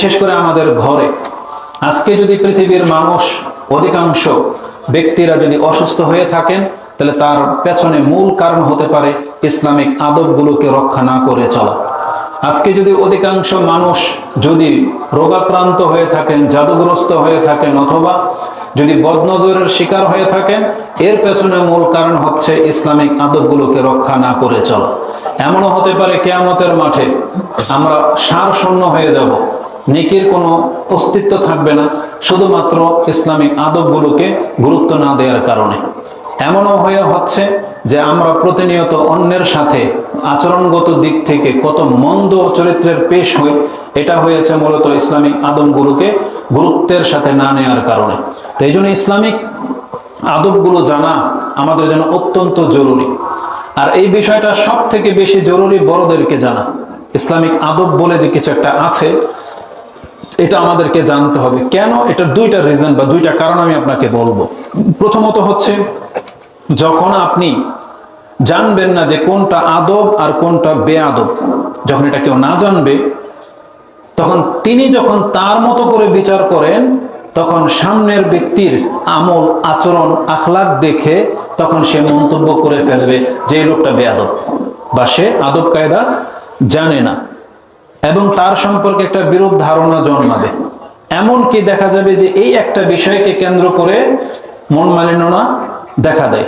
বিশেষ করে আমাদের ঘরে। আজকে যদি পৃথিবীর মানুষ অধিকাংশ ব্যক্তিরা যদি অসুস্থ হয়ে থাকেন, তাহলে তার পেছনে মূল কারণ হতে পারে ইসলামিক আদবগুলোকে রক্ষা না করে চলা। আজকে যদি অধিকাংশ মানুষ যদি রোগাক্রান্ত হয়ে থাকেন, জাদুগ্রস্ত হয়ে থাকেন, অথবা যদি বদনজরের শিকার হয়ে থাকেন, এর পেছনে মূল কারণ হচ্ছে ইসলামিক আদবগুলোকে রক্ষা না করে চলা। এমনও হতে পারে কিয়ামতের মাঠে আমরা সারশূন্য হয়ে যাব, নেকির কোনো অস্তিত্ব থাকবে না, শুধুমাত্র ইসলামিক আদবগুলোকে গুরুত্ব না দেওয়ার কারণে। এমনও হয়ে হচ্ছে যে আমরা প্রতিনিয়ত অন্যের সাথে আচরণগত দিক থেকে কত মন্দ চরিত্রের পেশ হই, এটা হয়েছে মূলত ইসলামিক আদবগুলোকে গুরুত্বের সাথে না নেওয়ার কারণে। তো এই জন্য ইসলামিক আদবগুলো জানা আমাদের জন্য অত্যন্ত জরুরি। আর এই বিষয়টা সব থেকে বেশি জরুরি বড়দেরকে জানা। ইসলামিক আদব বলে যে কিছু একটা আছে, এটা আমাদেরকে জানতে হবে। কেন? এটার দুইটা রিজন বা দুইটা কারণ আমি আপনাকে বলবো। প্রথমত হচ্ছে, যখন আপনি জানবেন না যে কোনটা আদব আর কোনটা বেআদব, যখন এটা কেউ না জানবে, তখন তিনি যখন তার মতো করে বিচার করেন, তখন সামনের ব্যক্তির আমল, আচরণ, আখলাক দেখে তখন সে মন্তব্য করে ফেলবে যে এই লোকটা বেআদব বা সে আদব কায়দা জানে না, এবং তার সম্পর্কে একটা বিরূপ ধারণা জন্মাবে। এমনকি দেখা যাবে যে এই একটা বিষয়কে কেন্দ্র করে মন মালিন্যতা দেখা দেয়,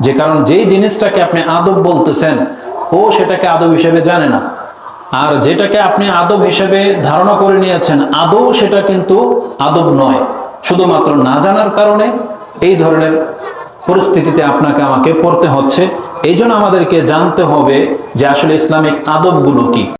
যে কারণ যেই জিনিসটাকে আপনি আদব বলতেছেন ও সেটাকে আদব হিসেবে জানে না, আর যেটাকে আপনি আদব হিসেবে ধারণা করে নিয়েছেন আদৌ সেটা কিন্তু আদব নয়, শুধুমাত্র না জানার কারণে এই ধরনের পরিস্থিতিতে আপনাকে আমাকে পড়তে হচ্ছে। এই জন্য আমাদেরকে জানতে হবে যে আসলে ইসলামিক আদবগুলো কি।